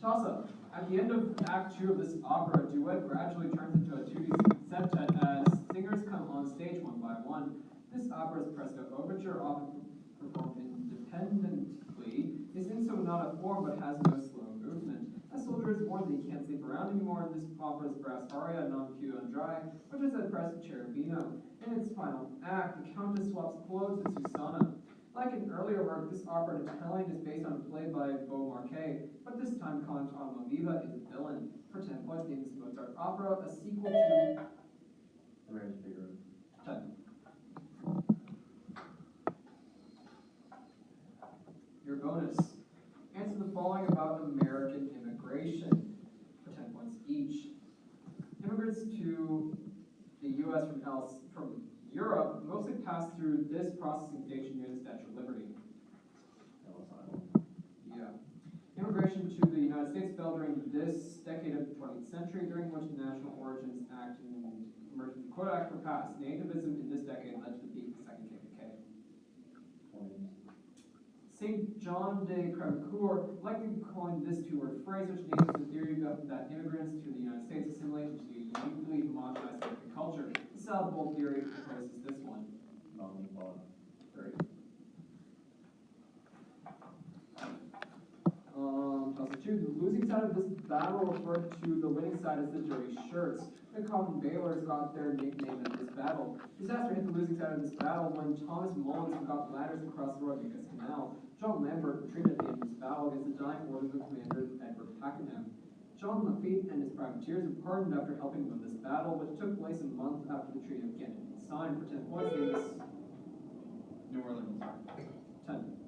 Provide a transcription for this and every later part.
Toss-up. At the end of Act 2 of this opera, a duet gradually turns into a 2D septet as singers come on stage one by one. This opera's presto overture, often performed independently, is in sonata form but has no slow movement. A soldier is warned that he can't sleep around anymore in this opera's brass aria, non più andrai, which is at Presto Cherubino. In its final act, the Countess swaps clothes with Susanna. Like an earlier work, this opera in Italian is based on a play by Beaumarchais, but this time Count Almaviva is a villain. For 10 points, name this Mozart opera, a sequel to... The Marriage of Figaro. 10. Your bonus. Answer the following about American immigration for 10 points each. Immigrants to the U.S. from Europe mostly pass through this processing station near the Statue of Liberty. Yeah. Immigration to the United States fell during this decade of the 20th century, during which the National Origins Act and Emergency Quota Act were passed. Nativism in this decade led to the peak of the Second KKK. St. John de Crevecoeur likely coined this two-word phrase, which names the theory that immigrants to the United States assimilate into a uniquely homogenized American culture. The salad bowl theory proposes this one. Great. Puzzle 2. The losing side of this battle referred to the winning side as the dirty shirts. The common bailers got their nickname at this battle. Disaster hit the losing side of this battle when Thomas Mullins forgot ladders across the Rodriguez Canal. John Lambert retreated at the end of this battle against the dying orders of Commander Edward Pakenham. John Lafitte and his privateers were pardoned after helping win this battle, which took place a month after the Treaty of Ghent was signed. For 10 points, name this... New Orleans. 10.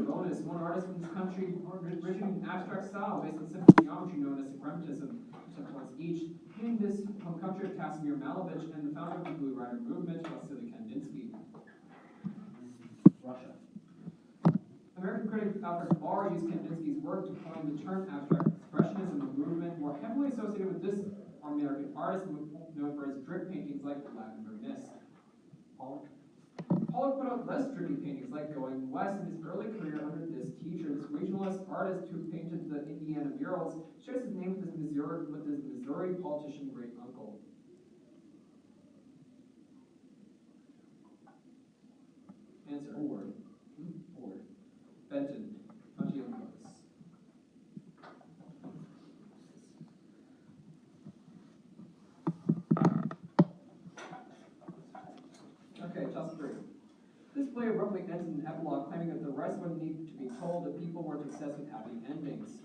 Bonus. One artist from this country originated an abstract style based on simple geometry known as suprematism. 10 points each. Named this home country of Casimir Malevich and the founder of the Blue Rider movement, Vasily Kandinsky. Russia. American critic Alfred Barr used Kandinsky's work to coin the term abstract expressionism, a movement more heavily associated with this American artist known for his drip paintings like the Lavender Mist. Pollock put out less drippy paintings like Going West in his early career under this teacher. This regionalist artist who painted the Indiana murals shares his name with his Missouri politician great uncle. Answer. Ford. Ford. Benton. Hunty on books. Okay, toss 3. This play abruptly ends in an epilogue claiming that the rest wouldn't need to be told that people weren't obsessed with happy endings.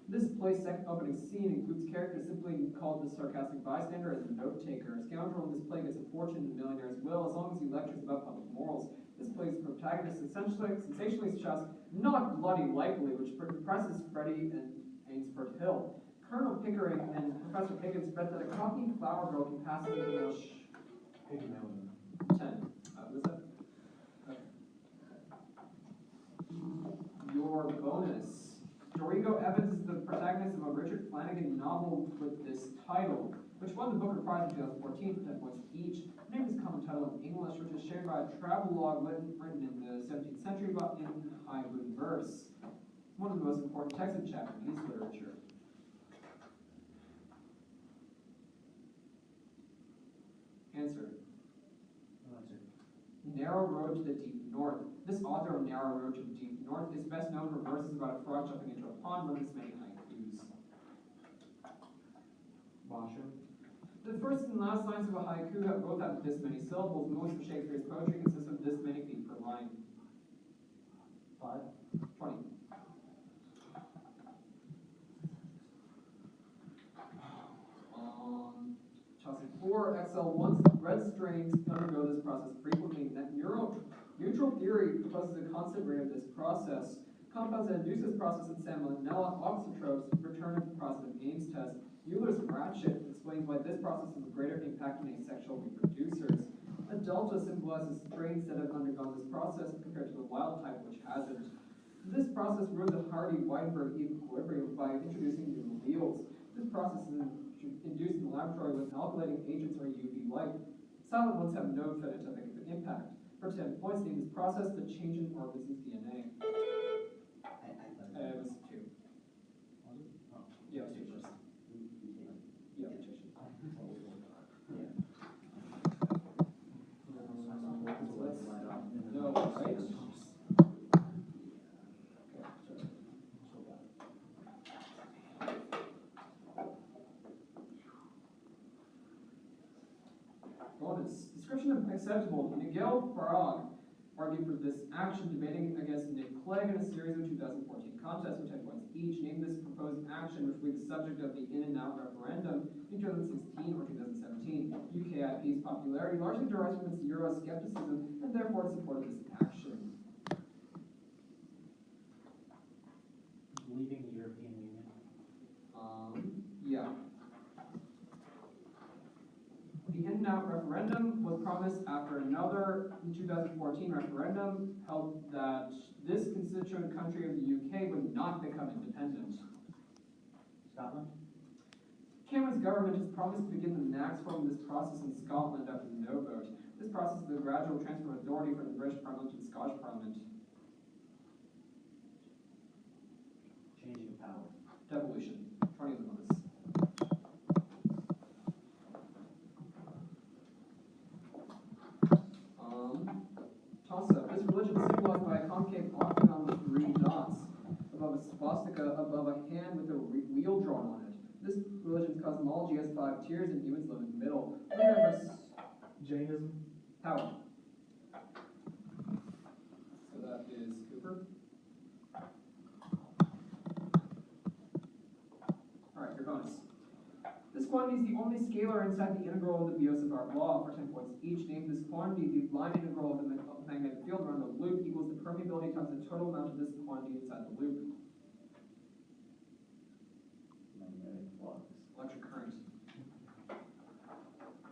This play's second opening scene includes characters simply called the sarcastic bystander and the note-taker. A scoundrel in this play gets a fortune in a millionaire's will as long as he lectures about public morals. This play's protagonist sensationally shouts, "Not bloody likely," which impresses Freddie and Ainsford Hill. Colonel Pickering and Professor Higgins bet that a cockney flower girl can pass an English... 10. Was that? Okay. Your bonus. Dorigo Evans is the protagonist of a Richard Flanagan novel with this title, which won the Booker Prize in 2014 for 10 points each. The name is a common title in English, which is shared by a travelogue written in the 17th century but in haiku verse. One of the most important texts in Japanese literature. Answer. Narrow Road to the Deep North. This author of Narrow Road to the Deep North is best known for verses about a frog jumping into a pond with this many haikus. Basho. The first and last lines of a haiku both have this many syllables. Most of Shakespeare's poetry consists of this many feet per line. 5. 20. Chaucer 4, XL1, red strains undergo this process frequently. That neutral theory proposes a constant rate of this process. Compounds that induce this process in salmonella, oxytropes, return of the process of Ames test. Euler's ratchet explains why this process has a greater impact on asexual reproducers. A delta symbolizes strains that have undergone this process compared to the wild type which hasn't. This process ruins the Hardy-Weinberg equilibrium by introducing new alleles. This process is induced in the laboratory with alkylating agents or UV light. Silent ones have no phenotypic impact. For 10 points, name this process the change in organism's DNA. I thought It was 2. Was it? Oh. Yeah, it was 2 first. Yeah, mutation. No, right? Bonus. Description of acceptable. Miguel Farag argued for this action, debating against Nick Clegg in a series of 2014 contests, which had points each. Named this proposed action, which will be the subject of the in and out referendum in 2016 or 2017. UKIP's popularity largely derives from its Euroscepticism and therefore it supported this action. Leaving the European Union. Yeah. The in and out referendum was promised after another 2014 referendum held that this constituent country of the UK would not become independent. Scotland. Cameron's government has promised to begin the next form of this process in Scotland after the no vote. This process is the gradual transfer of authority from the British Parliament to the Scottish Parliament. Changing of power. Devolution. 20 of the bonus. Toss-up. This religion is symbolized by a concave octagon with 3 dots above a swastika above a hand with a wheel drawn on it. This religion's cosmology has 5 tiers and humans live in the middle. Jainism. Power. So that is Cooper. Alright, your bonus. This quantity is the only scalar inside the integral of the Biot Savart law for 10 points each. Name this quantity. The line integral of the magnetic field around the loop equals the permeability times the total amount of this quantity inside the loop. Magnetic flux. Electric current.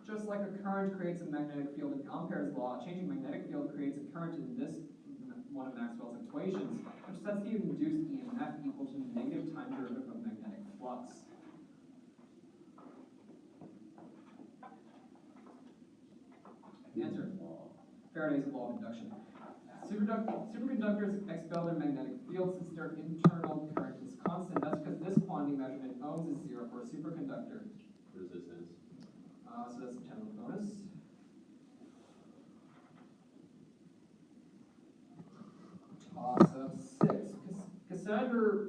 Just like a current creates a magnetic field in Ampere's law, a changing magnetic field creates a current in this one of Maxwell's equations, which sets the induced EMF equal to the negative time derivative of magnetic flux. Answer. Faraday's law of induction. Superconductors expel their magnetic field since their internal current is constant. That's because this quantity measured in ohms is 0 for a superconductor. Resistance. So that's the 10 bonus. Toss-up 6. Cassandra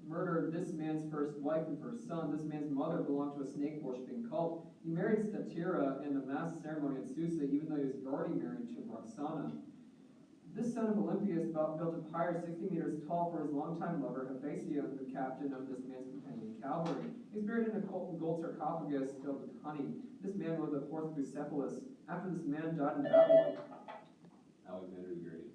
murdered this man's first wife and first son. This man's mother belonged to a snake-worshipping cult. He married Statira in the mass ceremony at Susa, even though he was already married to Roxana. This son of Olympias built a pyre 60 meters tall for his longtime lover, Hephaestion, the captain of this man's companion cavalry. He was buried in a gold sarcophagus filled with honey. This man rode the horse Bucephalus. After this man died in Babylon, Alexander the Great.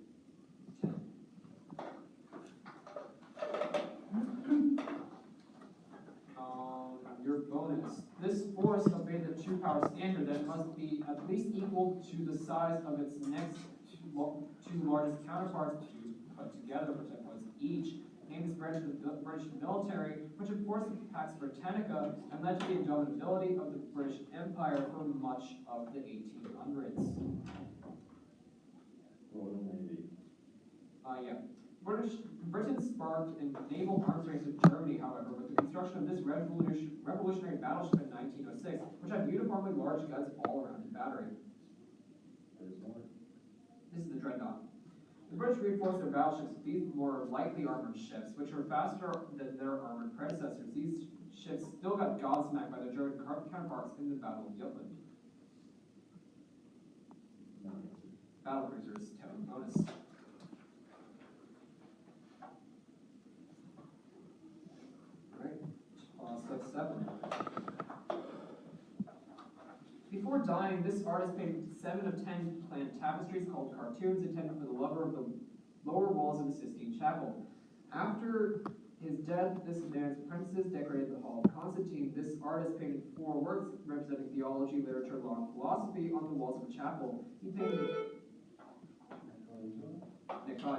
Your bonus. This force obeyed the 2-power standard that must be at least equal to the size of its next two largest counterparts put together for 10 points each. Named this branch of the British military, which enforced the Pax Britannica and led to the indomitability of the British Empire for much of the 1800s. Royal Navy. Yeah. Britain sparked a naval arms race with Germany, however, with the construction of this revolutionary battleship in 1906, which had uniformly large guns all around its battery. There's more. This is the Dreadnought. The British reinforced their battleships with these more lightly armored ships, which were faster than their armored predecessors. These ships still got gobsmacked by their German counterparts in the Battle of Jutland. Battle cruisers, 10 bonus. Alright, 7. Before dying, this artist painted 7 of 10 planned tapestries called cartoons intended for the lover of the lower walls of the Sistine Chapel. After his death, this man's apprentices decorated the Hall of Constantine. This artist painted 4 works representing theology, literature, law, and philosophy on the walls of the chapel. He painted Nick 5.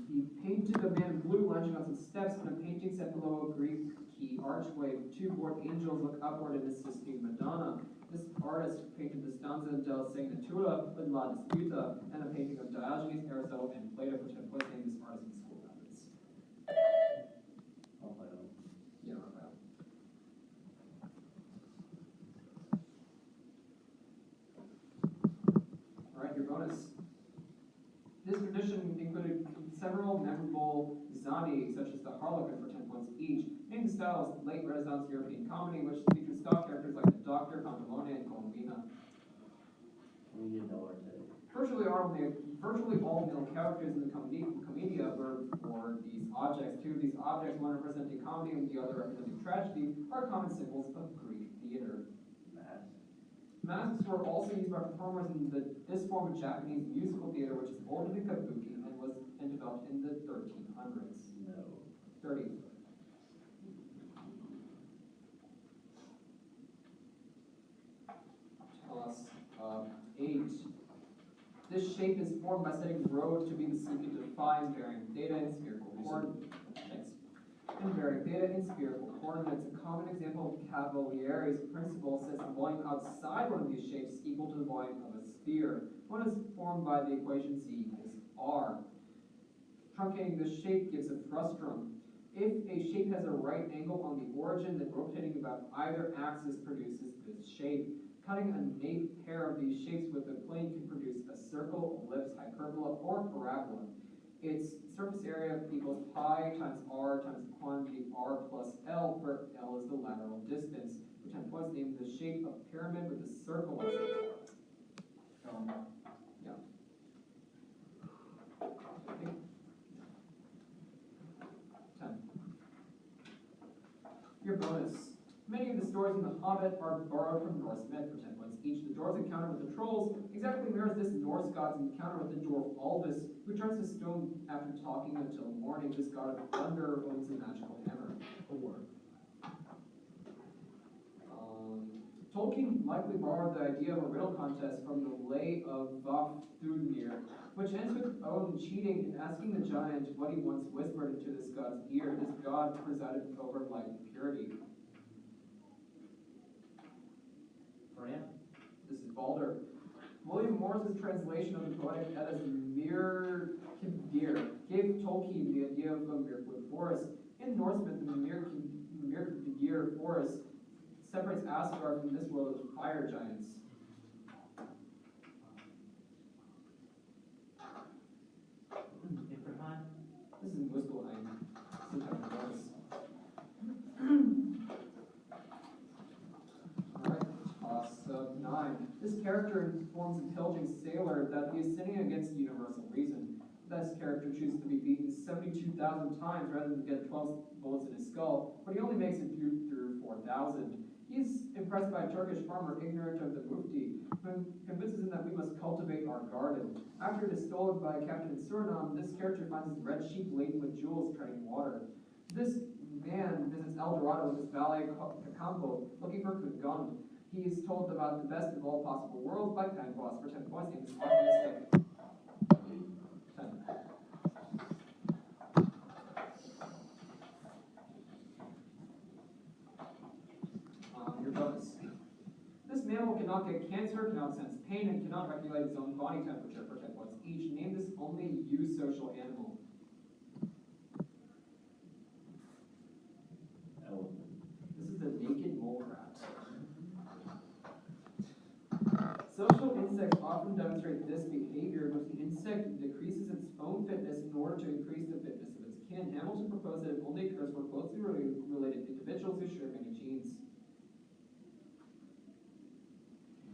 He painted a man in blue lounging on some steps in a painting set below a Greek key archway. 2 bored angels look upward in the Sistine Madonna. This artist painted the stanza del Segnatura with La Disputa and a painting of Diogenes, Aristotle, and Plato, which had placed this artist in school records. I'll play them. Yeah, Raphael. Alright, your bonus. This tradition included several memorable zani, such as the Harlequin for 10 points each, named the style of late Renaissance European comedy, which featured stock characters like the Doctor, Pantalone, and Colombina. We get $1 take. Virtually all male characters in the commedia were for these objects. Two of these objects, one representing comedy and the other representing tragedy, are common symbols of Greek theater. Mask. Masks were also used by performers in this form of Japanese musical theater, which is older than kabuki and developed in the 1300s. No. 30. Tell us. 8. This shape is formed by setting rho to be the secant of phi and varying theta in spherical coordinates. And varying theta in spherical coordinates. A common example of Cavaliere's principle says the volume outside one of these shapes is equal to the volume of a sphere. One is formed by the equation Z equals R. Truncating this shape gives a frustrum. If a shape has a right angle on the origin, then rotating about either axis produces this shape. Cutting a nape pair of these shapes with a plane can produce a circle, ellipse, hyperbola, or parabola. Its surface area equals pi times r times the quantity r plus l, where l is the lateral distance, which had twice named the shape of pyramid with a circle as the core. Yeah. Okay. 10. Your bonus. Many of the stories in The Hobbit are borrowed from Norse myth for 10 points each. The dwarves' encounter with the trolls exactly mirrors this Norse god's encounter with the dwarf Alvis, who turns to stone after talking until morning. This god of thunder owns a magical hammer. 4. Tolkien likely borrowed the idea of a riddle contest from the Lay of Vafthrudnir, which ends with Odin cheating and asking the giant what he once whispered into this god's ear. This god presided over light and purity. This is Balder. William Morris's translation of the poetic Edda's Mir Kivdir gave Tolkien the idea of a Mirkwood forest. In Norse myth, the Mir Kivdir forest separates Asgard from this world of fire giants. This is Muspelheim. Some type of bonus. Of 9. This character informs a pillaging sailor that he is sinning against universal reason. This character chooses to be beaten 72,000 times rather than get 12 bullets in his skull, but he only makes it through 4,000. He is impressed by a Turkish farmer ignorant of the mufti, who convinces him that we must cultivate our garden. After it is stolen by a captain in Suriname, this character finds his red sheep laden with jewels treading water. This man visits El Dorado with his valet Cacambo, looking for Kugund. He is told about the best of all possible worlds by Pangloss for 10 points and is optimistic. 10. Your bonus. This mammal cannot get cancer, cannot sense pain, and cannot regulate its own body temperature for 10 points each. Name this only eusocial animal. Elephant. This is the naked mole rat. Social insects often demonstrate this behavior, in which the insect decreases its own fitness in order to increase the fitness of its kin. Hamilton proposed that it only occurs for closely related individuals who share many genes.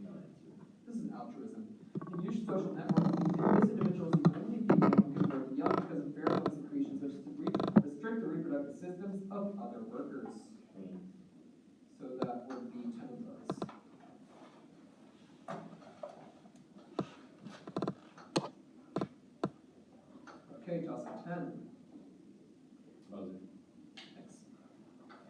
No answer. This is altruism. In youth social networks, this individual is the only female who can birth young because of pheromone secretions, which restrict the reproductive systems of other workers. So that would be 10 of those. Okay, toss of 10. Buzzer. Thanks.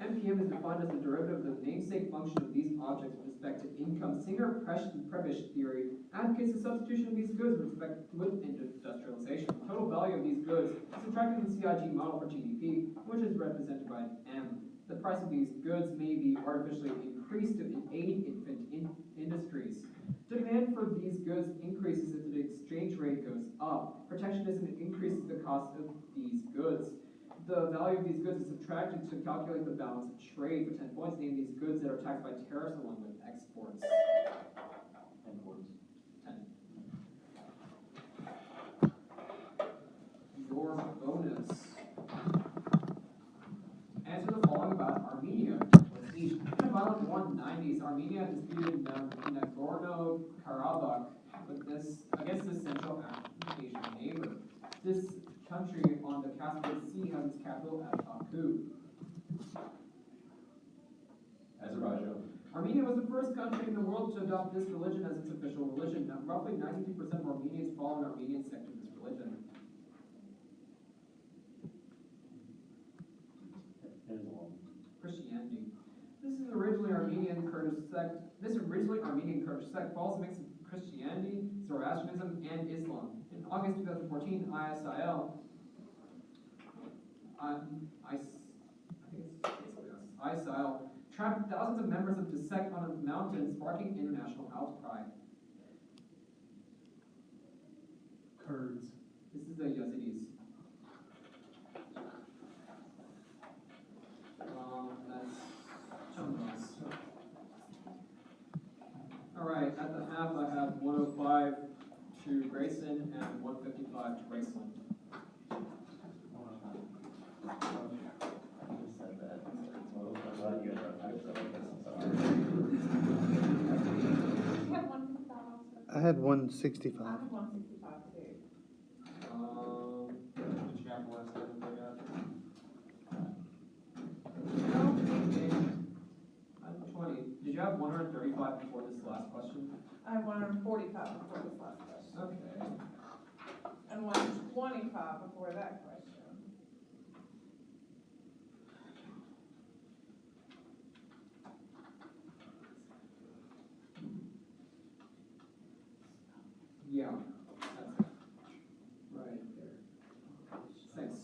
MPM is defined as the derivative of the namesake function of these objects with respect to income. Singer-Prebisch theory advocates the substitution of these goods with respect with industrialization. The total value of these goods is subtracted from the CIG model for GDP, which is represented by M. The price of these goods may be artificially increased to aid infant industries. Demand for these goods increases if the exchange rate goes up. Protectionism increases the cost of these goods. The value of these goods is subtracted to calculate the balance of trade. For 10 points, name these goods that are taxed by tariffs along with exports. Imports. 10. Your bonus. Answer the following about Armenia. In the violent 190s, Armenia disputed Nagorno-Karabakh against this Central Asian neighbor. This country on the Caspian Sea has its capital at Baku. Azerbaijan. Armenia was the first country in the world to adopt this religion as its official religion. Now, roughly 92% of Armenians follow an Armenian sect of this religion. Christianity. This originally Armenian Kurdish sect follows a mix of Christianity, Zoroastrianism, and Islam. In August 2014, ISIL trapped thousands of members of the sect on a mountain, sparking international outcry. Kurds. This is the Yazidis. That's Chumras. Alright, at the half I have 105 to Grayson and 155 to Raceland. I had 165. I have 165 too. Did you have one second for that? I'm 20. Did you have 135 before this last question? I have 145 before this last question. Okay. And 125 before that question. Yeah. That's it. Right there. Thanks.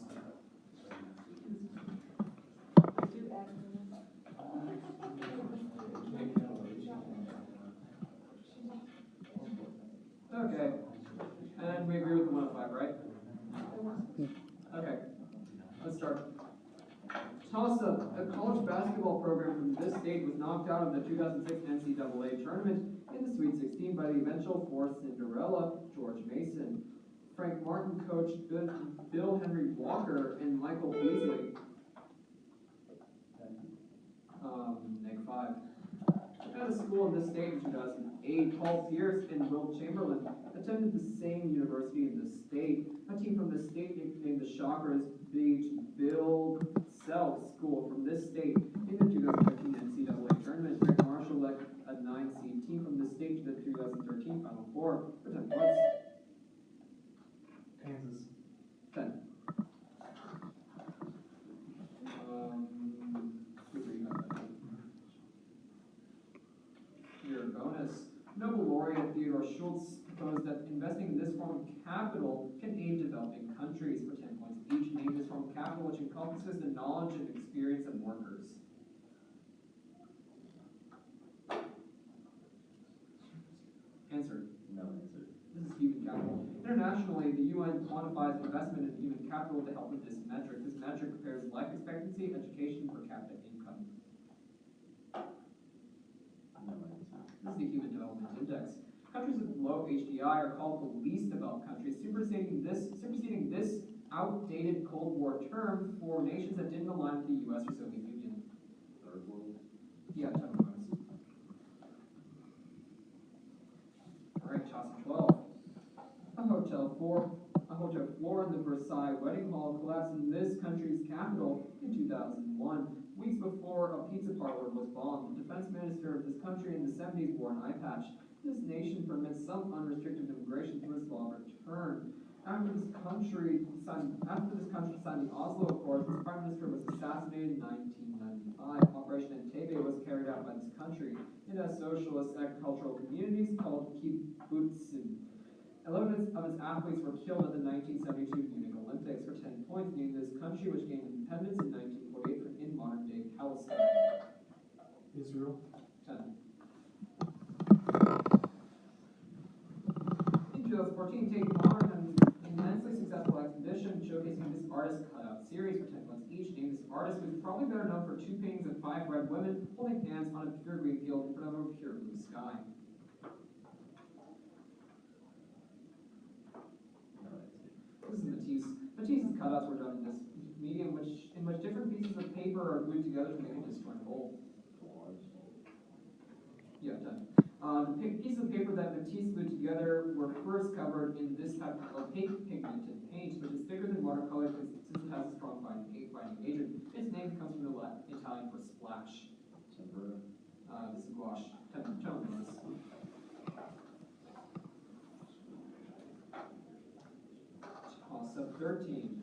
Do add Okay. And we agree with the 105, right? Okay. Let's start. Tulsa, a college basketball program from this state, was knocked out of the 2006 NCAA tournament in the Sweet 16 by the eventual fourth Cinderella, George Mason. Frank Martin coached Bill Henry Walker and Michael Beasley. -5. At a school in this state in 2008, Paul Pierce and Will Chamberlain attended the same university in the state. A team from the state nicknamed the Shockers beat Bill Self School from this state in the 2013 NCAA tournament. Greg Marshall led a 9-seed team from the state to the 2013 Final Four for 10 points. Kansas. 10. Your bonus. Nobel laureate Theodore Schultz proposed that investing in this form of capital can aid developing countries. For 10 points each, name this form of capital which encompasses the knowledge and experience of workers. Answer. No answer. This is human capital. Internationally, the UN quantifies investment in human capital to help with this metric. This metric compares life expectancy, education, per capita income. No answer. This is the Human Development Index. Countries with low HDI are called the least developed countries, superseding this outdated Cold War term for nations that didn't align with the US or Soviet Union. Third world. Yeah, time bonus. Alright, Chaucer 12. A hotel floor in the Versailles wedding hall collapsed in this country's capital in 2001. Weeks before, a pizza parlor was bombed. The defense minister of this country in the 70s wore an eye patch. This nation permits some unrestricted immigration to its law return. After this country signed the Oslo Accords, its prime minister was assassinated in 1995. Operation Entebbe was carried out by this country. It has socialist agricultural communities called kibbutzim. 11 of its athletes were killed at the 1972 Munich Olympics. For 10 points, name this country which gained independence in 1948 in modern-day Palestine. 0. 10. In 2014, Tate launched an immensely successful exhibition showcasing this artist cutout series for 10 months each. Named this artist, who's probably better known for 2 paintings of 5 red women holding hands on a pure green field in front of a pure blue sky. No, I see. This is Matisse. Matisse's cutouts were done in this medium, in which different pieces of paper are glued together to make a disjoint whole. Collage. Yeah, done. The pieces of paper that Matisse glued together were first covered in this type of opaque pigmented paint, which is thicker than watercolor since it has a strong binding agent. Its name comes from the Italian for splash. Tempera. This is gouache. 10 bonus. Toss up 13.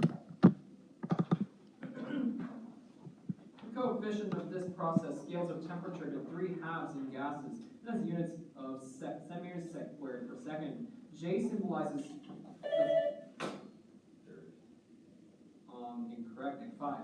The coefficient of this process scales of temperature to 3 halves in gases and has units of centimeters squared per second. J symbolizes the, incorrect, and 5.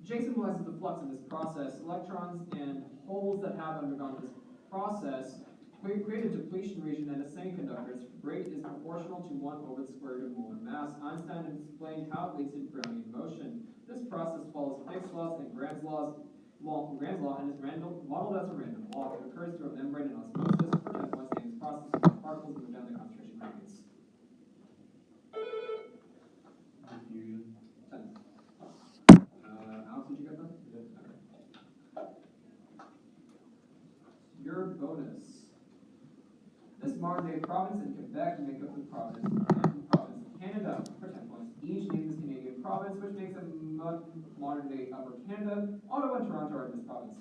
J symbolizes the flux in this process. Electrons and holes that have undergone this process create a depletion region, and a semiconductor's rate is proportional to 1 over the square root of molar mass. Einstein explained how it leads to Brownian motion. This process follows Fick's laws and Grand's law, and is modeled as a random walk. It occurs through a membrane and osmosis. For 10 points, names process in which particles move down the concentration gradients. Diffusion. 10. Alex, did you get that? Okay. Your bonus. This modern-day province in Quebec make up the province of Canada. For 10 points each, name this Canadian province, which makes up modern-day Upper Canada. Ottawa and Toronto are in this province.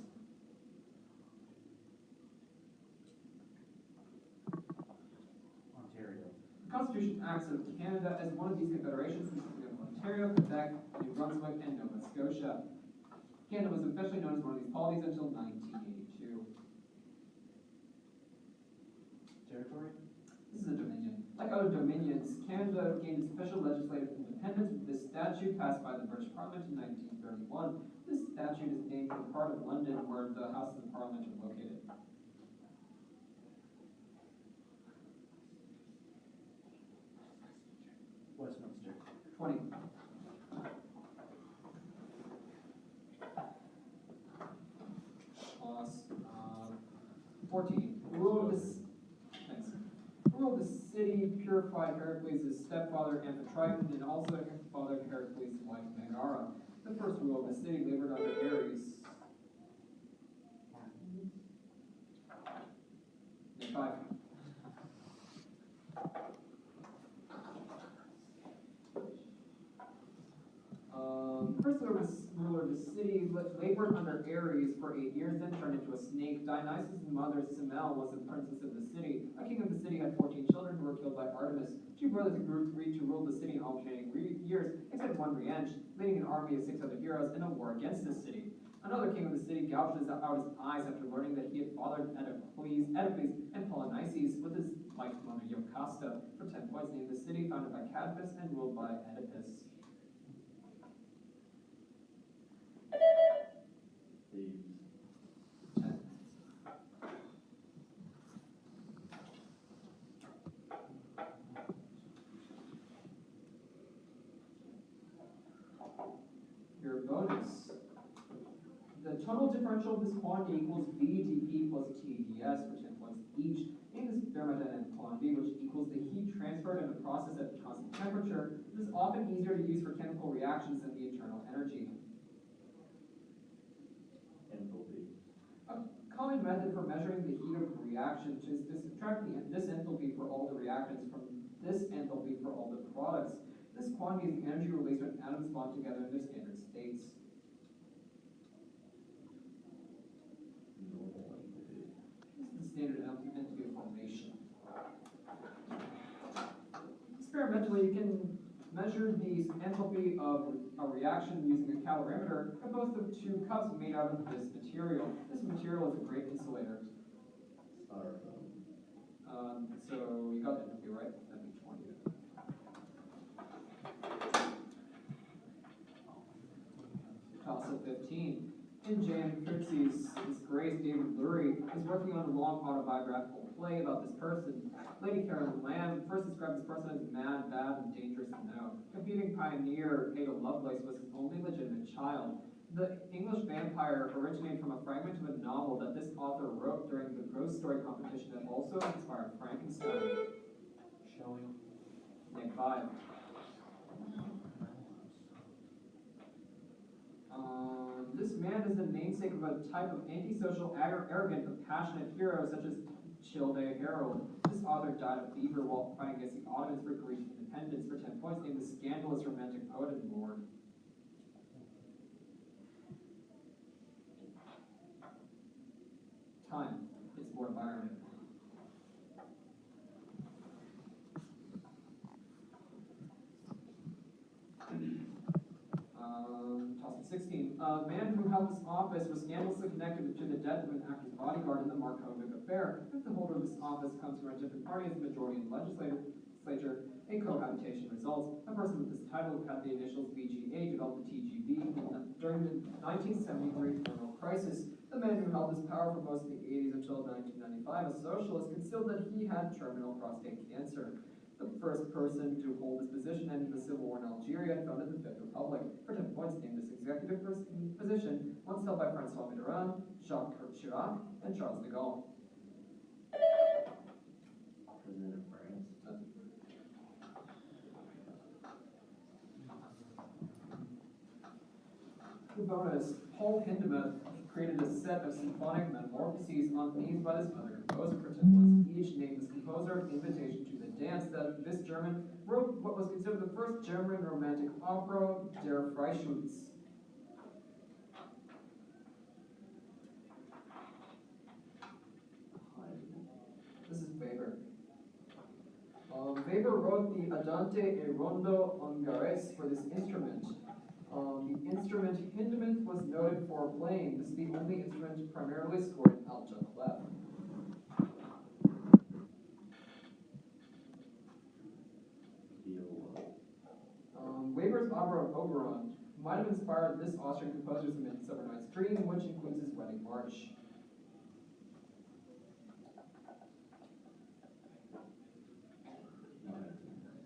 Ontario. The Constitution acts of Canada as one of these confederations, consisting of Ontario, Quebec, New Brunswick, and Nova Scotia. Canada was officially known as one of these polities until 1982. Territory? This is a dominion. Like other dominions, Canada gained its official legislative independence with this statute passed by the British Parliament in 1931. This statute is named for the part of London where the Houses of Parliament are located. Westminster. 20. Plus, 14. Rule of the city purified Heracles' stepfather Amphitryon, and also fathered Heracles' wife Megara. The first rule of the city labored under Ares. And 5. First ruler of the city labored under Ares for 8 years, then turned into a snake. Dionysus' mother, Semele, was the princess of the city. A king of the city had 14 children who were killed by Artemis. 2 brothers agreed to rule the city in alternating years, except one Rienche, leading an army of 6 other heroes in a war against the city. Another king of the city gouged out his eyes after learning that he had fathered Oedipus and Polynices with his wife's mother, Jocasta. For 10 points, named the city founded by Cadmus and ruled by Oedipus. Thebes. 10. Your bonus. The total differential of this quantity equals V dP plus T ds for 10 points each. Name this thermodynamic quantity, which equals the heat transferred in a process at constant temperature. This is often easier to use for chemical reactions than the internal energy. Enthalpy. A common method for measuring the heat of a reaction is to subtract this enthalpy for all the reactants from this enthalpy for all the products. This quantity is the energy released when atoms bond together in their standard states. Normal enthalpy. This is the standard enthalpy of formation. Experimentally, you can measure the enthalpy of a reaction using a calorimeter composed of 2 cups made out of this material. This material is a great insulator. Styrofoam. So you got enthalpy, right? That'd be 20. In Jan Fritzy's Grace, David Lurie is working on a long autobiographical play about this person. Lady Carolyn Lamb first described this person as mad, bad, and dangerous to know. Competing pioneer Ada Lovelace was his only legitimate child. The English vampire originated from a fragment of a novel that this author wrote during the ghost story competition that also inspired Frankenstein. Shelley. Name 5. This man is the namesake of a type of antisocial, arrogant, but passionate hero such as Childe Harold. This author died of fever while fighting against the Ottomans for Greek independence. For 10 points, named the scandalous romantic poet and lord. Time. It's more environment. Toss it 16. A man who held this office was scandalously connected to the death of an actor's bodyguard in the Markovic affair. If the holder of this office comes from a different party as the majority in the legislature, a cohabitation results. A person with this title had the initials VGA developed the TGV during the 1973 terminal crisis. The man who held this power for most of the 80s until 1995, a socialist, concealed that he had terminal prostate cancer. The first person to hold this position ended the Civil War in Algeria and founded the Fifth Republic. For 10 points, named this executive position, once held by Francois Mitterrand, Jacques Chirac, and Charles de Gaulle. President of France. The bonus, Paul Hindemith created a set of symphonic metamorphoses on themes by this other composer for 10 points each. Named this composer Invitation to the Dance. That this German wrote what was considered the first German romantic opera, Der Freischütz. This is Weber. Weber wrote the Andante e Rondo Ungares for this instrument. The instrument Hindemith was noted for playing. This is the only instrument primarily scored in alto clef. Weber's opera Oberon might have inspired this Austrian composer's Midsummer Night's Dream, which includes his wedding march.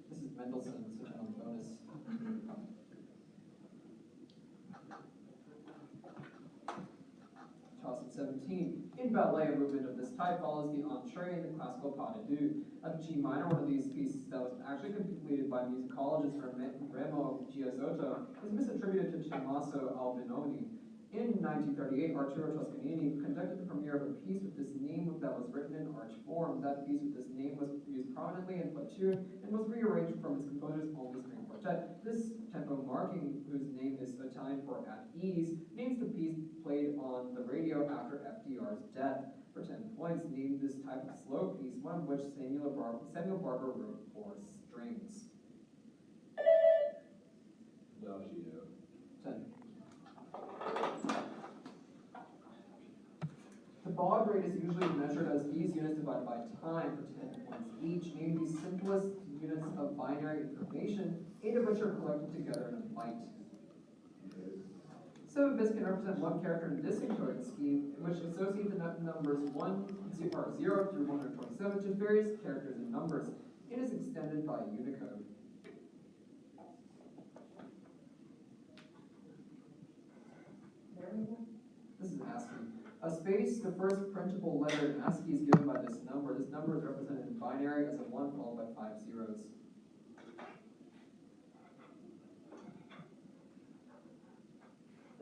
This is Mendelssohn, so no bonus. Toss at 17. In ballet, a movement of this type follows the entree in the classical pas de deux. A G minor, one of these pieces that was actually completed by musicologist Remo Giazzotto, is misattributed to Tommaso Albinoni. In 1938, Arturo Toscanini conducted the premiere of a piece with this name that was written in arch form. That piece with this name was used prominently in platoon and was rearranged from its composer's only string quartet. This tempo marking, whose name is Italian for at ease, names the piece played on the radio after FDR's death. For 10 points, named this type of slow piece, one of which Samuel Barber wrote for strings. 10. The baud rate is usually measured as these units divided by time for 10 points each. Name the simplest units of binary information, 8 of which are collected together in a byte. 7 bits can represent one character in this encoding scheme, in which associate the numbers 0 through 127 to various characters and numbers. It is extended by Unicode. This is ASCII. A space, the first printable letter in ASCII, is given by this number. This number is represented in binary as a 1 followed by 5 zeros.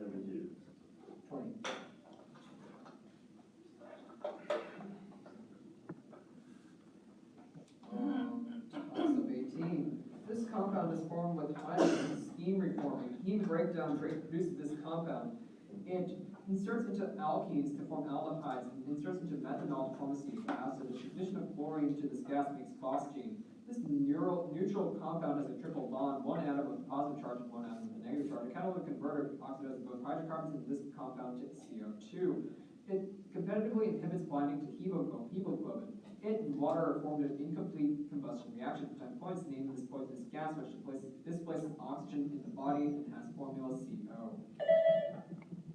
Number 2. 20. Of 18. This compound is formed with hydrogen scheme reforming. Heme breakdown produces this compound. It inserts into alkenes to form aldehydes and inserts into methanol to form acetic acid. The addition of chlorine to this gas makes phosgene. This neutral compound has a triple bond, one atom with a positive charge and one atom with a negative charge. A catalytic converter oxidizes both hydrocarbons in this compound to CO2. It competitively inhibits binding to hemoglobin. It and water are formed in an incomplete combustion reaction. For 10 points, naming this poisonous gas, which displaces oxygen in the body and has formula CO.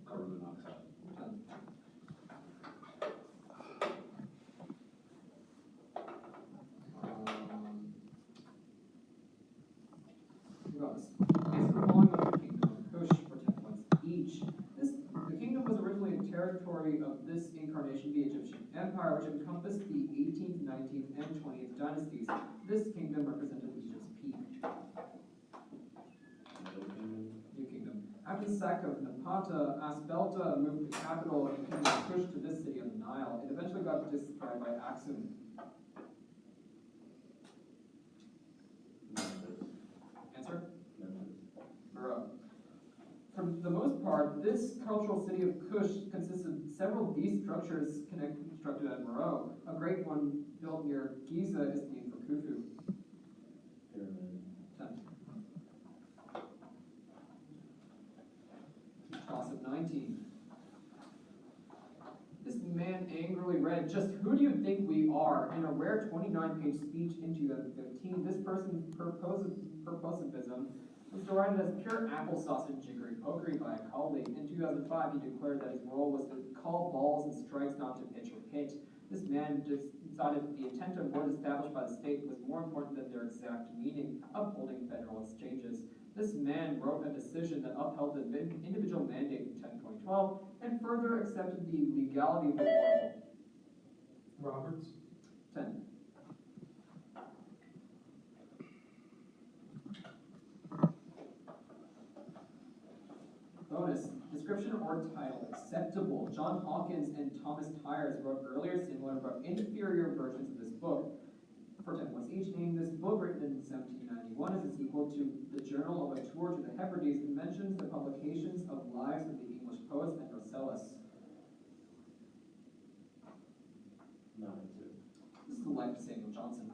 Carbon monoxide. large encompassed the 18th, 19th, and 20th dynasties. This kingdom represented Egypt's peak. New kingdom. After the sack of Napata, Aspelta moved the capital of the kingdom of Kush to this city on the Nile. It eventually got destroyed by Aksum. Answer? Meroe. For the most part, this cultural city of Kush consists of several of these structures constructed at Meroe. A great one built near Giza is named for Khufu. Pyramid. 10. Toss of 19. This man angrily read, "Just who do you think we are?" In a rare 29-page speech in 2015, this person's purposivism was derided as pure applesauce and jiggery-pokery by a colleague. In 2005, he declared that his role was to call balls and strikes, not to pitch or hit. This man decided that the intent of words established by the state was more important than their exact meaning, upholding federal exchanges. This man wrote a decision that upheld the individual mandate in 2012 and further accepted the legality of the warrant. Roberts. 10. Bonus. Description or title. Acceptable. John Hawkins and Thomas Tyers wrote earlier similar but inferior versions of this book. For 10 points each, named this book, written in 1791, as a sequel to The Journal of a Tour to the Hebrides, and mentions the publications of lives of the English poets and Rosellus. This is the life of Samuel Johnson.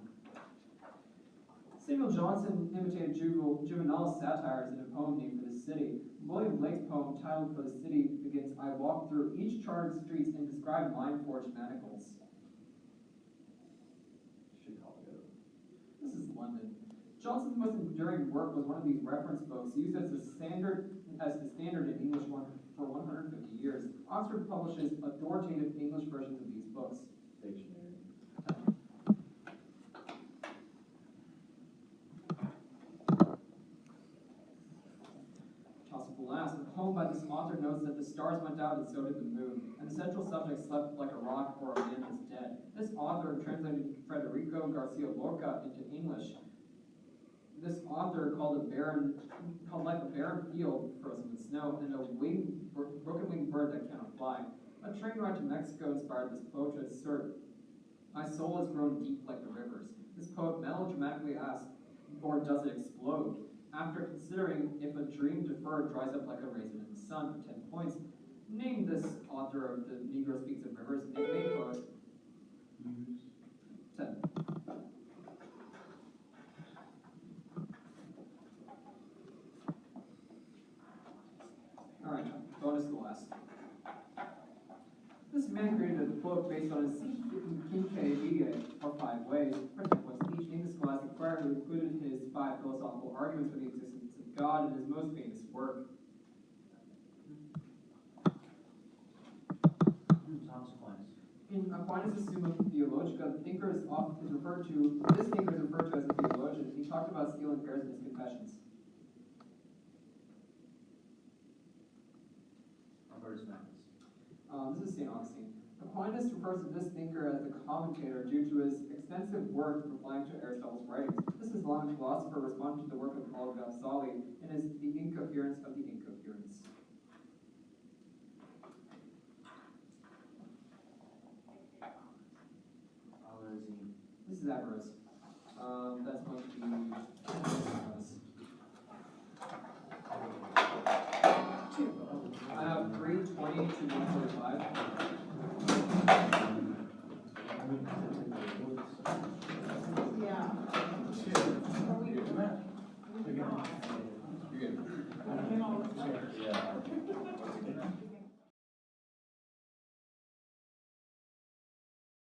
Samuel Johnson imitated juvenile satires in a poem named for the city. William Blake's poem titled For the City begins, "I walked through each charted streets and described mine-forged manacles." Chicago. This is London. Johnson's most enduring work was one of these reference books used as the standard in English for 150 years. Oxford publishes authoritative English versions of these books. Dictionary. Last, a poem by this author notes that the stars went out and so did the moon, and the central subject slept like a rock or a man was dead. This author translated Federico Garcia Lorca into English. This author called life a barren field frozen with snow and a broken-winged bird that cannot fly. A train ride to Mexico inspired this poet to assert, "My soul has grown deep like the rivers." This poet melodramatically asks, or does it explode? After considering if a dream deferred dries up like a raisin in the sun for 10 points, name this author of The Negro Speaks of Rivers, nickname poet. 10. Alright, bonus to last. This man created a book based on his Quinquedia, or 5 ways, for 10 points each. Named the Scholastic Friar, who included his 5 philosophical arguments for the existence of God in his most famous work. Thomas Aquinas. In Aquinas' Summa Theologica, this thinker is referred to as a theologian. He talked about stealing pears in his Confessions. Albertus Magnus. This is St. Augustine. Aquinas refers to this thinker as the commentator due to his extensive work replying to Aristotle's writings. This Islamic philosopher responded to the work of Al-Ghazali in his The Incoherence of the Incoherence. Al-Azim. This is Averroes. That's going to be I have 320 to 145. Yeah. Are we? Again. You're good. We came on with that. Yeah.